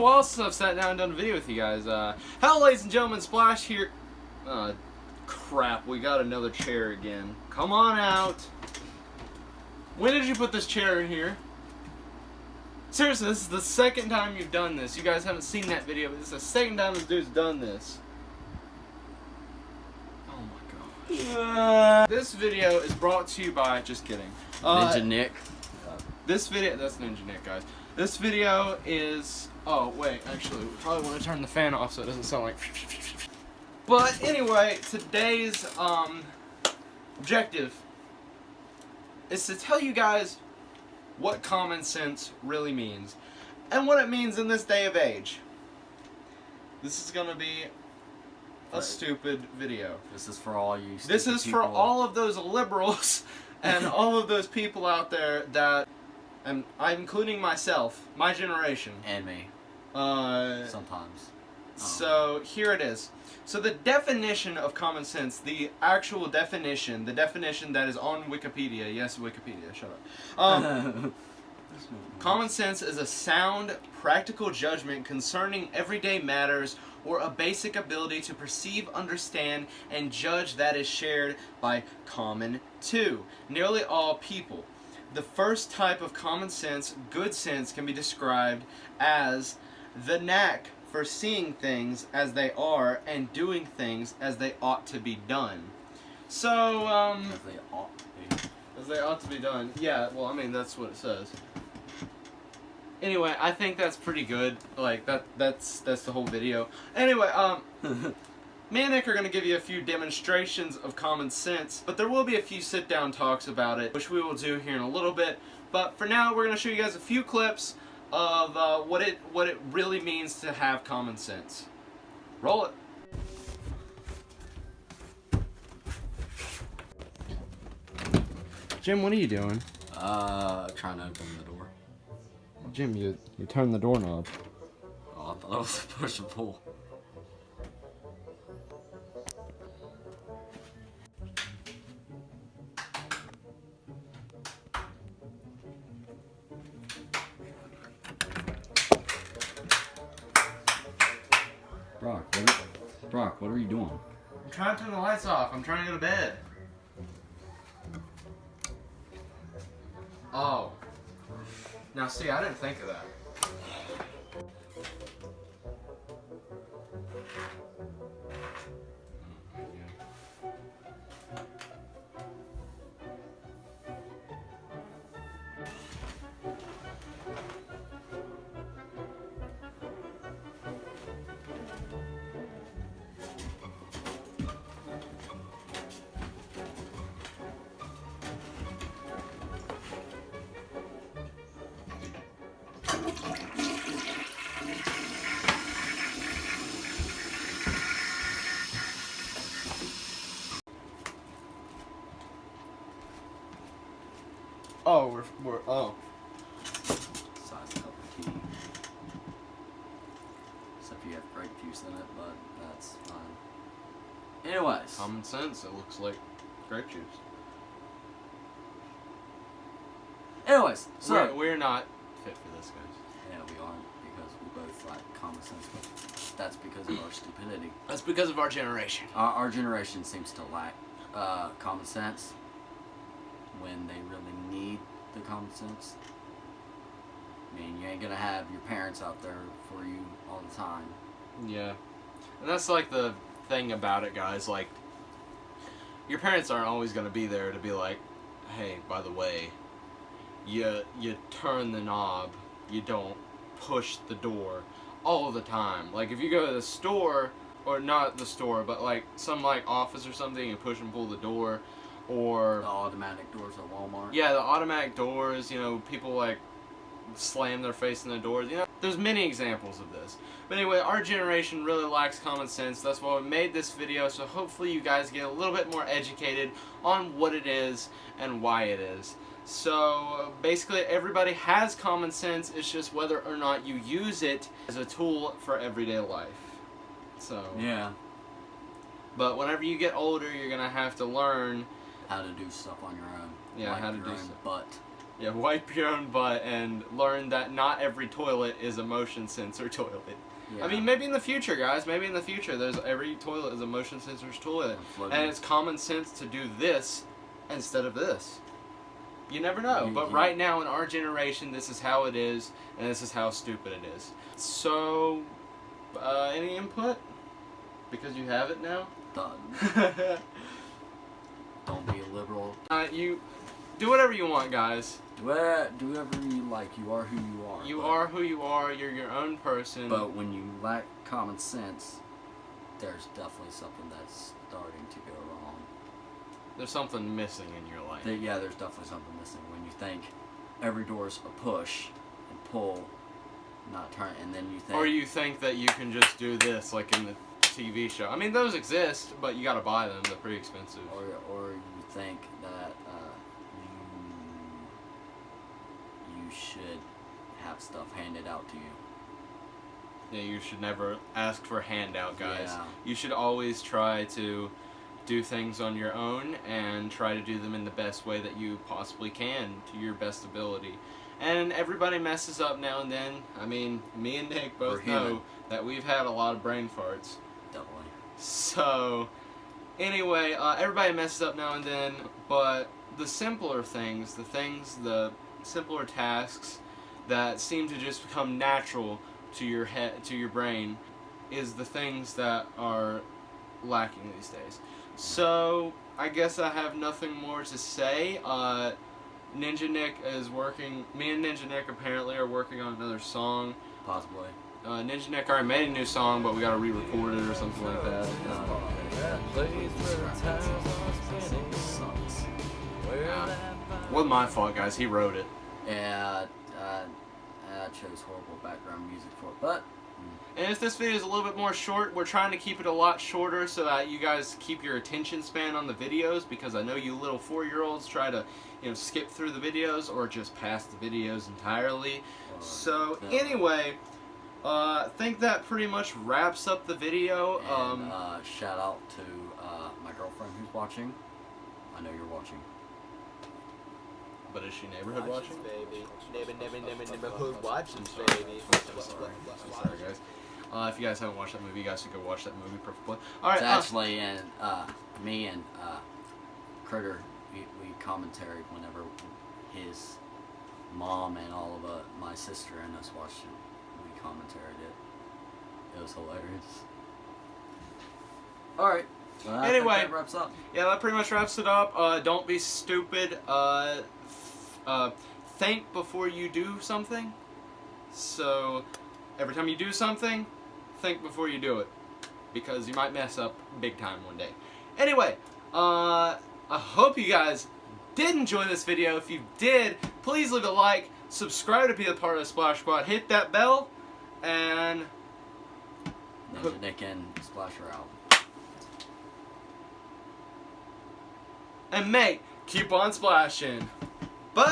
while since I've sat down and done a video with you guys. Hello, ladies and gentlemen, Splash here. Crap, we got another chair again. Come on out. When did you put this chair in here? Seriously, this is the second time you've done this. You guys haven't seen that video, but this is the second time this dude's done this. Oh my gosh. This video is brought to you by, just kidding. Ninja Nick. This video, that's Ninja Nick, guys. This video is, oh wait, actually, we probably want to turn the fan off so it doesn't sound like. But anyway, today's objective is to tell you guys what common sense really means and what it means in this day of age. This is gonna be a stupid video. This is for all you. This is for all of those liberals and all of those people out there that, and I'm including myself, my generation, and me. Sometimes. So here it is. So the definition of common sense, the actual definition, the definition that is on Wikipedia. Yes, Wikipedia. Shut up. Common sense is a sound, practical judgment concerning everyday matters or a basic ability to perceive, understand, and judge that is shared by common to nearly all people. The first type of common sense, good sense, can be described as the knack for seeing things as they are and doing things as they ought to be done. So, as they ought to be. As they ought to be done. Yeah, well, I mean, that's what it says. Anyway, I think that's pretty good. Like, that's the whole video. Anyway, me and Nick are going to give you a few demonstrations of common sense, but there will be a few sit-down talks about it, which we will do here in a little bit. But for now, we're going to show you guys a few clips of what it really means to have common sense. Roll it. Jim, what are you doing? Trying to open the door. Jim, you turned the doorknob. Oh, I thought it was a push and pull. Brock, what are you doing? I'm trying to turn the lights off. I'm trying to go to bed. Oh. Now see, I didn't think of that. Oh, we're oh. Size cup of tea. Except you have grape juice in it, but that's fine. Anyways. Common sense, it looks like grape juice. Anyways, so we're not fit for this, guys. Yeah, we aren't, because we both lack common sense, but that's because of our stupidity. That's because of our generation. Our generation seems to lack common sense when they really need the common sense. I mean, you ain't gonna have your parents out there for you all the time. Yeah. And that's like the thing about it, guys. Like, your parents aren't always gonna be there to be like, hey, by the way, you turn the knob, you don't push the door all the time. Like, if you go to the store, or not the store, but like some like office or something, you push and pull the door, or the automatic doors at Walmart. Yeah, the automatic doors, you know, people like slam their face in the doors, you know. There's many examples of this. But anyway, our generation really lacks common sense. That's why we made this video, so hopefully you guys get a little bit more educated on what it is and why it is. So basically everybody has common sense, it's just whether or not you use it as a tool for everyday life. So yeah. But whenever you get older, you're gonna have to learn how to do stuff on your own. Yeah, like how to your do own stuff. Butt. Yeah, wipe your own butt and learn that not every toilet is a motion sensor toilet. Yeah. I mean, maybe in the future, guys. Maybe in the future, every toilet is a motion sensor's toilet, and it's common sense to do this instead of this. You never know. But right now, in our generation, this is how it is, and this is how stupid it is. So, any input? Because you have it now. Done. Don't be a liberal. You do whatever you want, guys. Do whatever you like. You are who you are. You are who you are. You're your own person. But when you lack common sense, there's definitely something that's starting to go wrong. There's something missing in your life. Yeah, there's definitely something missing when you think every door's a push and pull, not turn, and then you think. Or you think that you can just do this, like in the TV show. I mean, those exist, but you gotta buy them. They're pretty expensive. Or you think that you should have stuff handed out to you. Yeah, you should never ask for a handout, guys. Yeah. You should always try to do things on your own and try to do them in the best way that you possibly can to your best ability. And everybody messes up now and then. I mean, me and Nick both know that we've had a lot of brain farts. Definitely. So, anyway, everybody messes up now and then, but the simpler things, the simpler tasks that seem to just become natural to your head, to your brain, is the things that are lacking these days. So, I guess I have nothing more to say. Ninja Nick is working, me and Ninja Nick apparently are working on another song. Possibly. Ninja Nick already made a new song, but we gotta re-record it or something like that. Wasn't my fault, guys. He wrote it. Yeah, I chose horrible background music for it, but. And if this video is a little bit more short, we're trying to keep it a lot shorter so that you guys keep your attention span on the videos, because I know you little 4-year-olds try to, skip through the videos or just pass the videos entirely. So anyway, I think that pretty much wraps up the video. And, shout out to my girlfriend who's watching. I know you're watching. But is she neighborhood watching? Baby. Neighborhood watching, baby. Sorry, guys. If you guys haven't watched that movie, you guys should go watch that movie. Perfectly. All right. It's actually, and me and Critter, we commentary whenever his mom and all of my sister and us watched it. We commentaried it. It was hilarious. All right. Well, anyway, that wraps up. Yeah, that pretty much wraps it up. Don't be stupid. Think before you do something. So, every time you do something, think before you do it, because you might mess up big time one day. Anyway, I hope you guys did enjoy this video. If you did, please leave a like, subscribe to be a part of the Splash Squad, hit that bell, and Ninja Nick and Splasher out. And mate, keep on splashing. Bye!